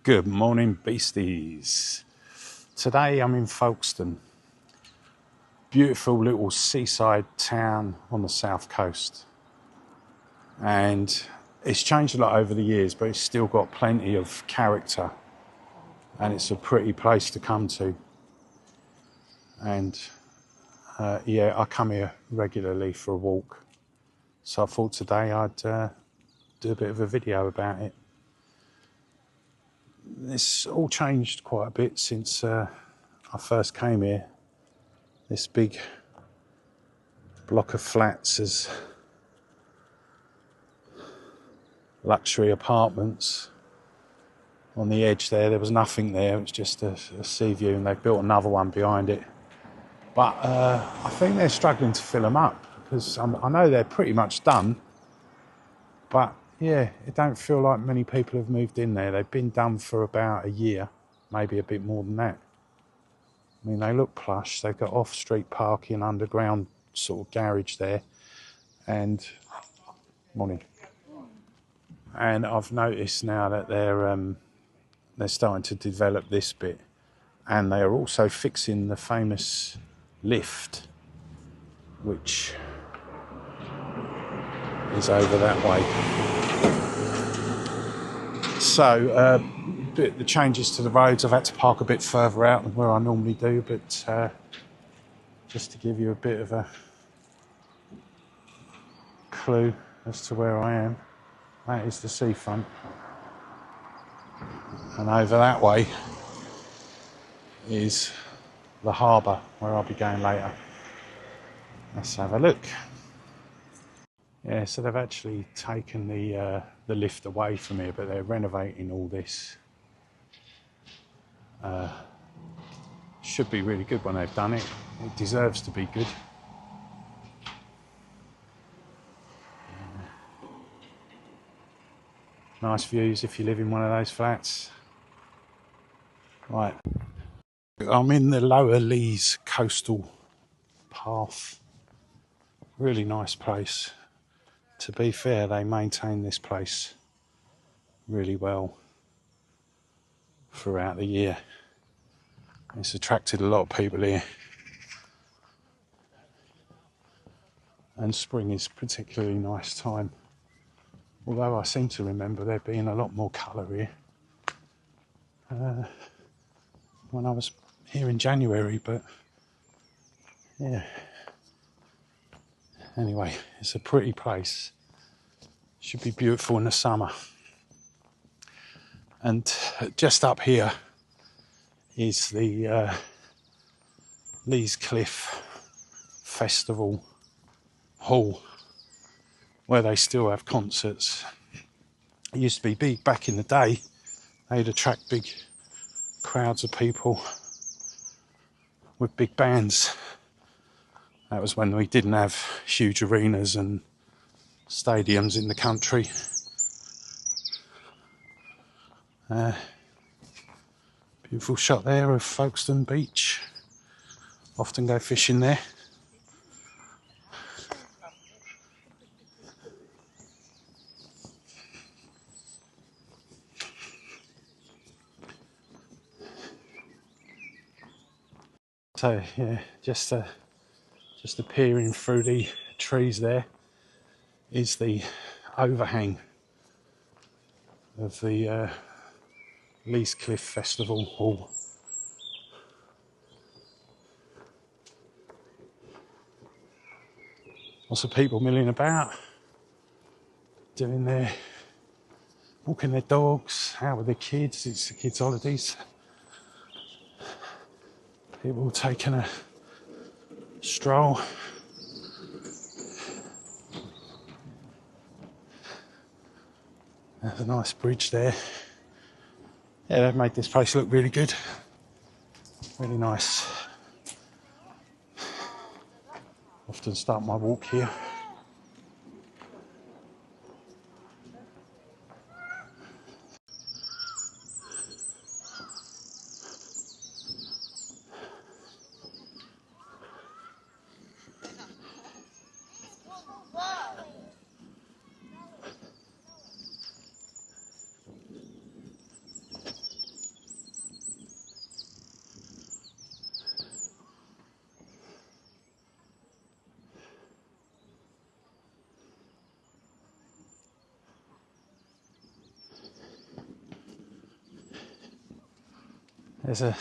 Good morning, beasties. Today I'm in Folkestone, beautiful little seaside town on the south coast, and it's changed a lot over the years, but it's still got plenty of character, and it's a pretty place to come to. And yeah, I come here regularly for a walk, so I thought today I'd do a bit of a video about it. It's all changed quite a bit since I first came here. This big block of flats is luxury apartments. On the edge there was nothing there. It was just a sea view, and they've built another one behind it. But I think they're struggling to fill them up, because I know they're pretty much done. But yeah, it don't feel like many people have moved in there. They've been done for about a year, maybe a bit more than that. I mean, they look plush. They've got off-street parking, underground sort of garage there, and morning. And I've noticed now that they're starting to develop this bit, and they are also fixing the famous lift, which is over that way. So the changes to the roads, I've had to park a bit further out than where I normally do, but just to give you a bit of a clue as to where I am, that is the seafront, and over that way is the harbour where I'll be going later. Let's have a look. Yeah, so they've actually taken the lift away from here, but they're renovating all this. Should be really good when they've done it. It deserves to be good. Nice views if you live in one of those flats. Right, I'm in the lower Leas coastal path. Really nice place. To be fair, they maintain this place really well throughout the year. It's attracted a lot of people here, and spring is a particularly nice time, although I seem to remember there being a lot more colour here when I was here in January, but yeah. Anyway, it's a pretty place. Should be beautiful in the summer. And just up here is the Leas Cliff Festival Hall, where they still have concerts. It used to be big back in the day. They'd attract big crowds of people with big bands. That was when we didn't have huge arenas and stadiums in the country. Beautiful shot there of Folkestone Beach. Often go fishing there. So yeah, just appearing through the trees there is the overhang of the Leas Cliff Festival Hall. Lots of people milling about, walking their dogs, out with their kids. It's the kids' holidays. People taking a stroll. There's a nice bridge there. Yeah, they've made this place look really good. Really nice. Often start my walk here. There's a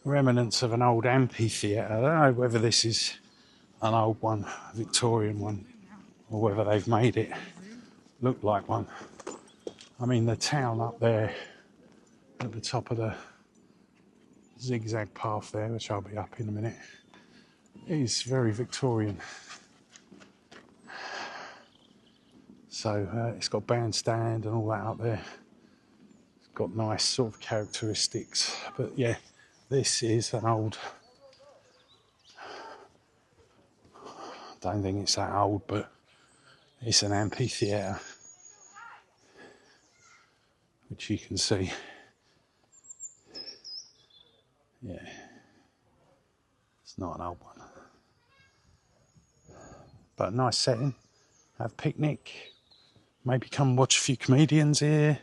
remnants of an old amphitheatre. I don't know whether this is an old one, a Victorian one, or whether they've made it look like one. I mean, the town up there at the top of the zigzag path there, which I'll be up in a minute, is very Victorian. So it's got bandstand and all that up there. It's got nice sort of characteristics. But yeah, this is an old, I don't think it's that old, but it's an amphitheatre, which you can see. Yeah, it's not an old one. But a nice setting. Have a picnic. Maybe come watch a few comedians here.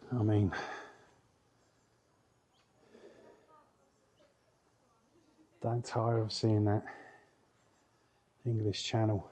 I mean, don't tire of seeing that English Channel.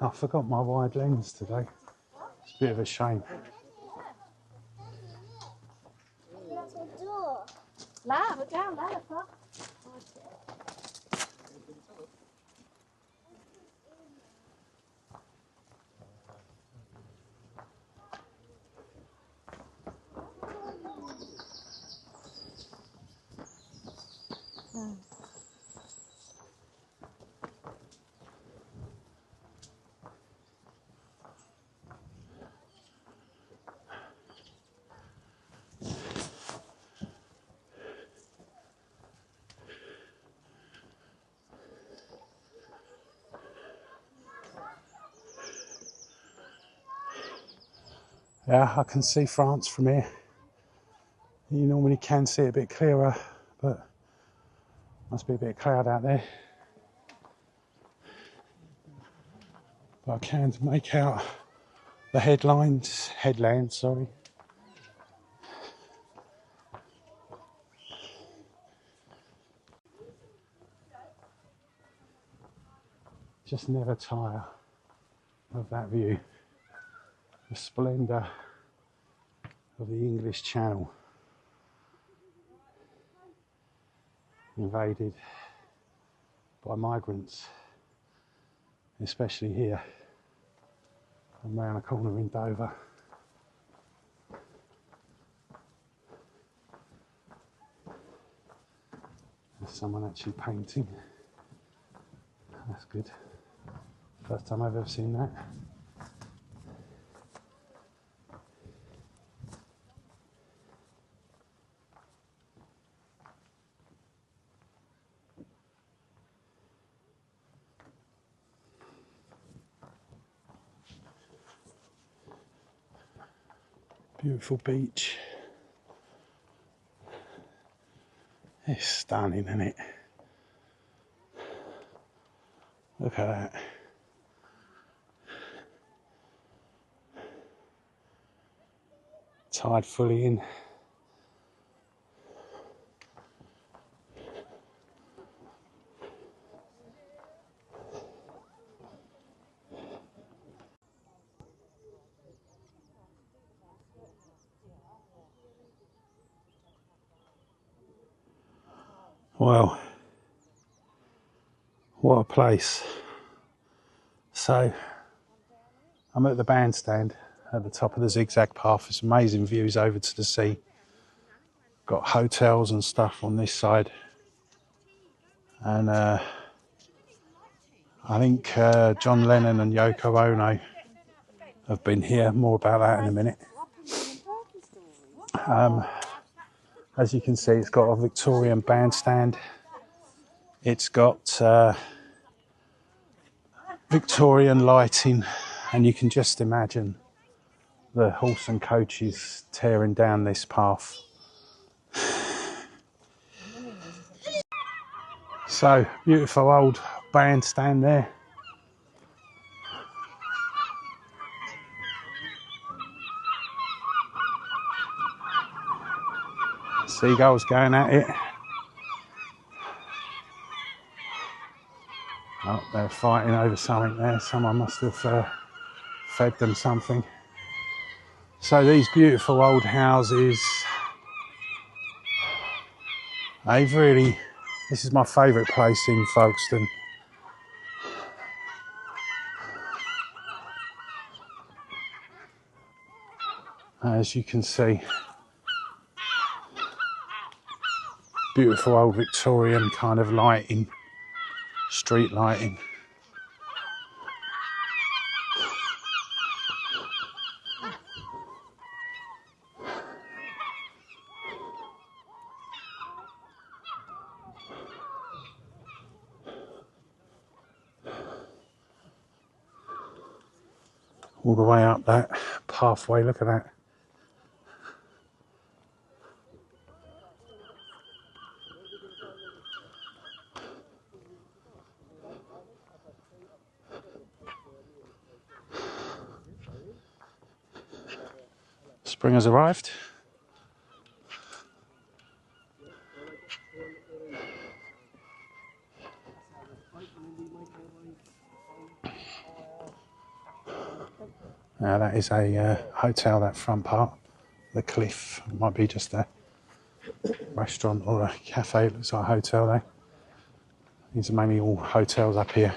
I forgot my wide lens today. It's a bit of a shame. Yeah, I can see France from here. You normally can see it a bit clearer, but must be a bit of cloud out there. But I can make out the headlands, sorry. Just never tire of that view. The splendour of the English Channel, invaded by migrants, especially here and round the corner in Dover. There's someone actually painting. That's good. First time I've ever seen that. Beautiful beach. It's stunning, isn't it? Look at that. Tide fully in. Well, what a place. So, I'm at the bandstand at the top of the zigzag path. It's amazing views over to the sea. Got hotels and stuff on this side. And I think John Lennon and Yoko Ono have been here. More about that in a minute. As you can see, it's got a Victorian bandstand. It's got Victorian lighting, and you can just imagine the horse and coaches tearing down this path. So, beautiful old bandstand there. Seagulls going at it. Oh, they're fighting over something there. Someone must have fed them something. So these beautiful old houses, this is my favourite place in Folkestone. As you can see, beautiful old Victorian kind of lighting, street lighting. All the way up that pathway, look at that. Spring has arrived. Now that is a hotel, that front part. The cliff might be just a restaurant or a cafe. It looks like a hotel there. These are mainly all hotels up here.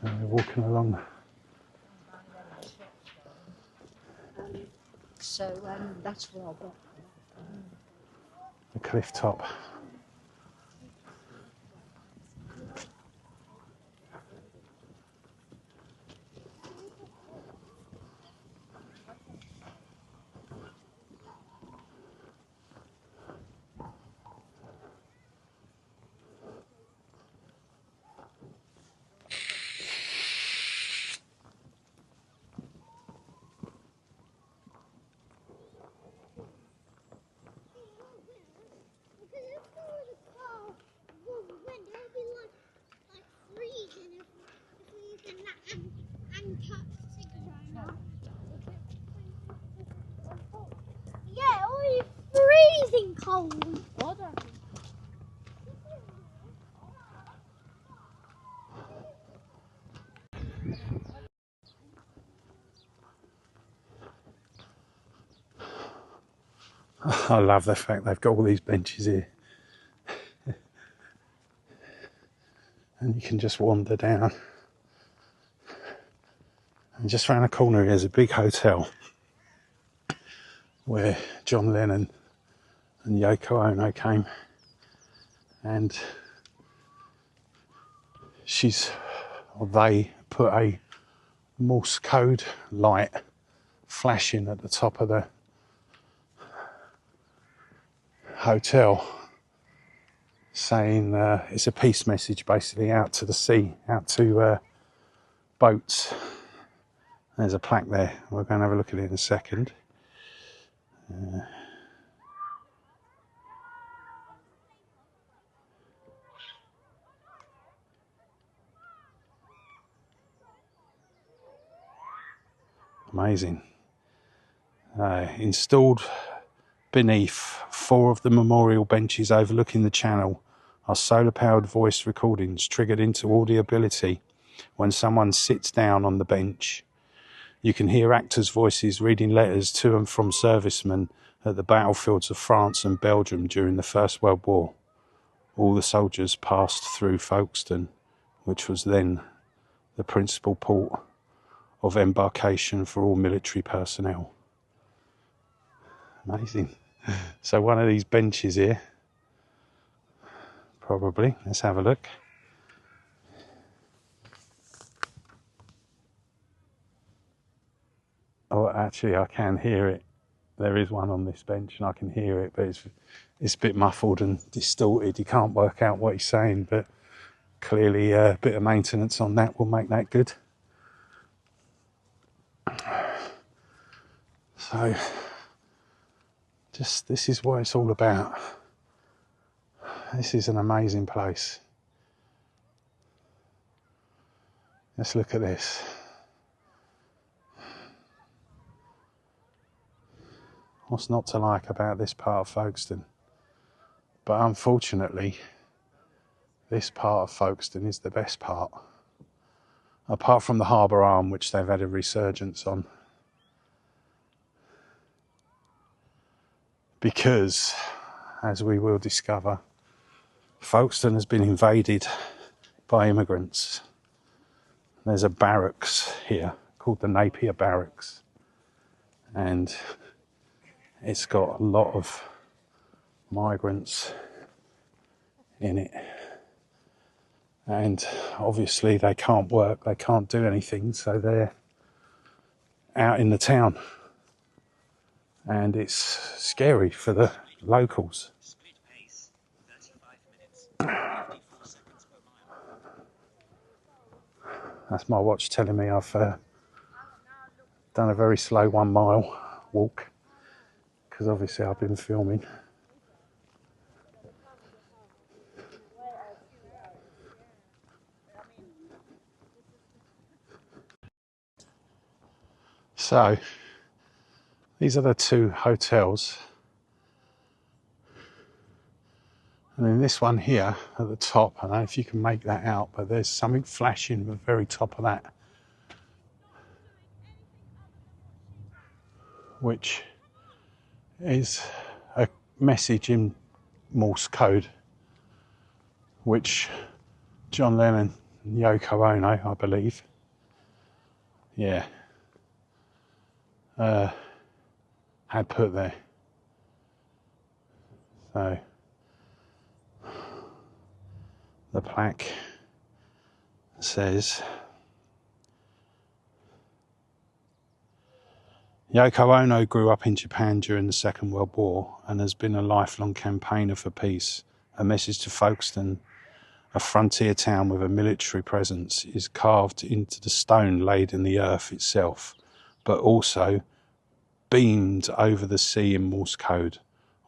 And we're walking along. So that's where I got The cliff top. Yeah, it's freezing cold. I love the fact they've got all these benches here. And you can just wander down. And just round the corner there's a big hotel where John Lennon and Yoko Ono came. And they put a Morse code light flashing at the top of the hotel, saying it's a peace message basically out to the sea, out to boats. There's a plaque there. We're going to have a look at it in a second. Amazing. Installed beneath 4 of the memorial benches overlooking the channel are solar-powered voice recordings triggered into audibility when someone sits down on the bench. You can hear actors' voices reading letters to and from servicemen at the battlefields of France and Belgium during the First World War. All the soldiers passed through Folkestone which was then the principal port of embarkation for all military personnel. Amazing. So one of these benches here, probably, let's have a look. Oh, actually I can hear it. There is one on this bench and I can hear it, but it's a bit muffled and distorted. You can't work out what he's saying, but clearly a bit of maintenance on that will make that good. So just this is what it's all about. This is an amazing place. Let's look at this. What's not to like about this part of Folkestone? But unfortunately, this part of Folkestone is the best part. Apart from the harbour arm, which they've had a resurgence on. Because, as we will discover, Folkestone has been invaded by immigrants. There's a barracks here called the Napier Barracks. And it's got a lot of migrants in it. And obviously they can't work, they can't do anything, so they're out in the town. And it's scary for the locals. That's my watch telling me I've done a very slow 1 mile walk, because obviously I've been filming. So these are the two hotels, and then this one here at the top, I don't know if you can make that out, but there's something flashing at the very top of that, which is a message in Morse code, which John Lennon and Yoko Ono, I believe, had put there. So the plaque says, Yoko Ono grew up in Japan during the Second World War and has been a lifelong campaigner for peace. A message to Folkestone, a frontier town with a military presence, is carved into the stone laid in the earth itself, but also beamed over the sea in Morse code.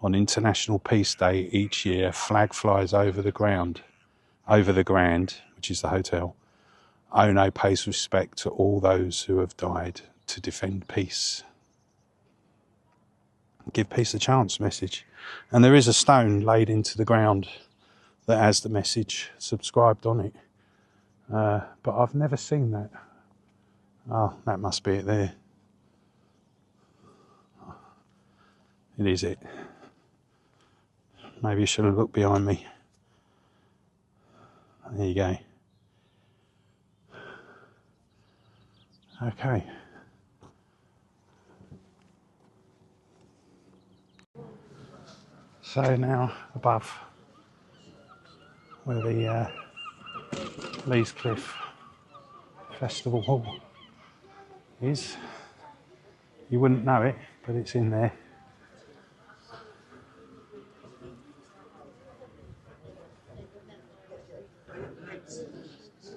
On International Peace Day each year, a flag flies over the Grand, which is the hotel. Ono pays respect to all those who have died to defend peace. Give peace a chance message. And there is a stone laid into the ground that has the message subscribed on it. But I've never seen that. Oh, that must be it there. It is it. Maybe you should have looked behind me. There you go. Okay. So now above where the Leas Festival Hall is, you wouldn't know it, but it's in there.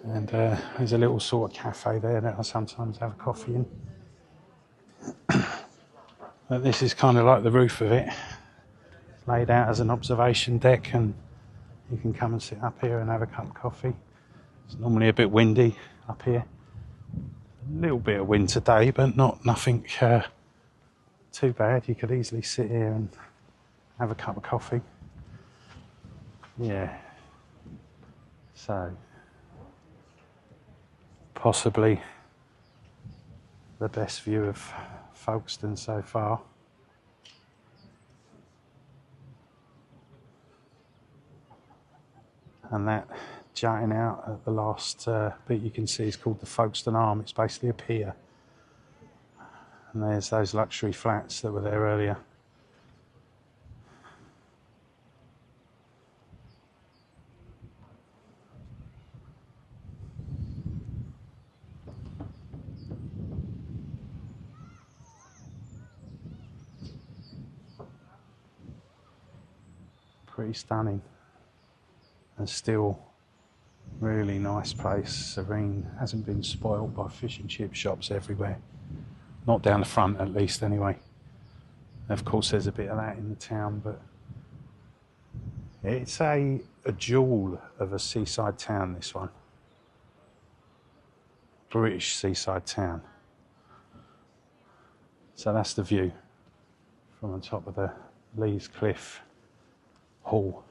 And there's a little sort of cafe there that I sometimes have a coffee in. But this is kind of like the roof of it. It's laid out as an observation deck, and you can come and sit up here and have a cup of coffee. It's normally a bit windy up here. A little bit of wind today, but nothing too bad. You could easily sit here and have a cup of coffee. Yeah. So possibly the best view of Folkestone so far. And that jutting out at the last bit you can see is called the Folkestone Arm. It's basically a pier. And there's those luxury flats that were there earlier. Pretty stunning. And still really nice place. Serene, hasn't been spoilt by fish and chip shops everywhere. Not down the front at least anyway. Of course there's a bit of that in the town, but it's a jewel of a seaside town, this one. British seaside town. So that's the view from on top of the Leas Cliff Hall.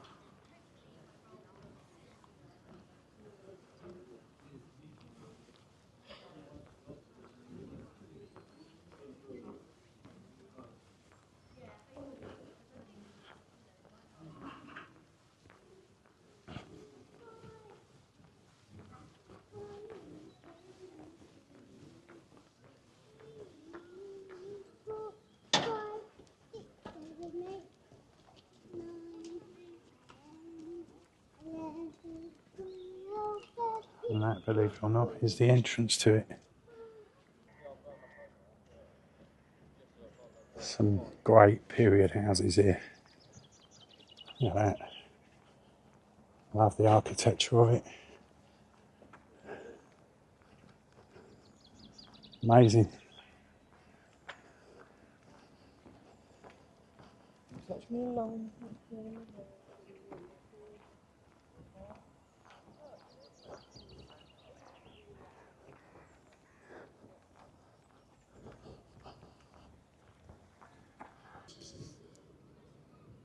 And that, believe it or not, is the entrance to it. Some great period houses here. Look at that. Love the architecture of it. Amazing.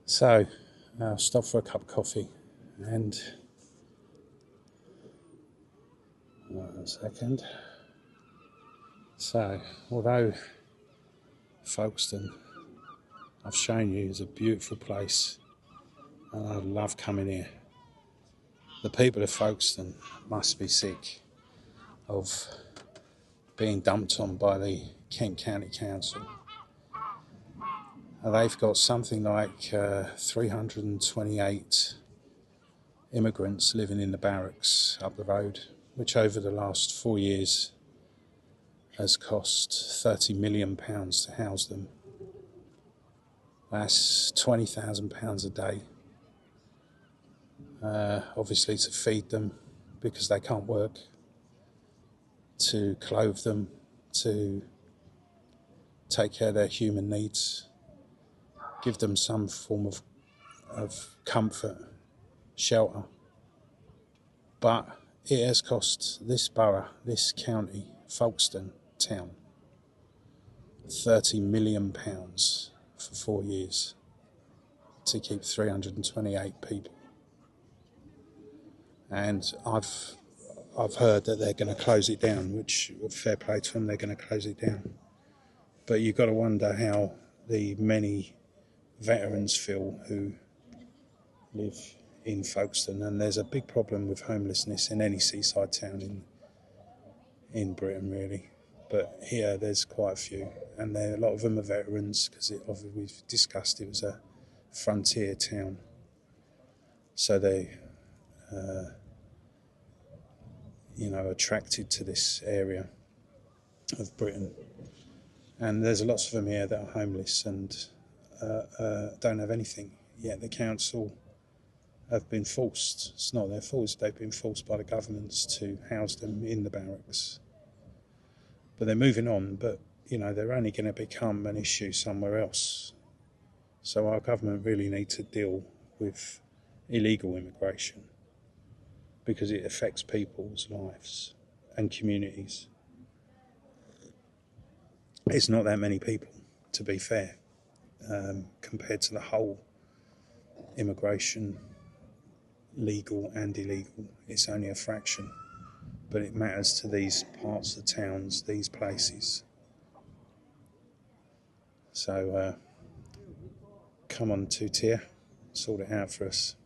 So, I'll stop for a cup of coffee and... One second. So, although Folkestone, I've shown you, is a beautiful place and I love coming here, the people of Folkestone must be sick of being dumped on by the Kent County Council. They've got something like 328 immigrants living in the barracks up the road, which over the last 4 years has cost £30 million to house them. That's £20,000 a day. Obviously to feed them because they can't work, to clothe them, to take care of their human needs, give them some form of comfort, shelter. But it has cost this borough, this county, Folkestone town, £30 million for 4 years to keep 328 people. And I've heard that they're going to close it down, which, fair play to them, they're going to close it down. But you've got to wonder how the many veterans feel who live in Folkestone. And there's a big problem with homelessness in any seaside town in Britain, really. But here there's quite a few, and a lot of them are veterans because we've discussed it was a frontier town. So they attracted to this area of Britain. And there's lots of them here that are homeless and don't have anything. Yet the council have been forced, it's not their fault, they've been forced by the governments to house them in the barracks. But they're moving on, but they're only going to become an issue somewhere else. So our government really need to deal with illegal immigration because it affects people's lives and communities. It's not that many people, to be fair, compared to the whole immigration, legal and illegal. It's only a fraction, but it matters to these parts of towns, these places. So come on, two-tier, sort it out for us.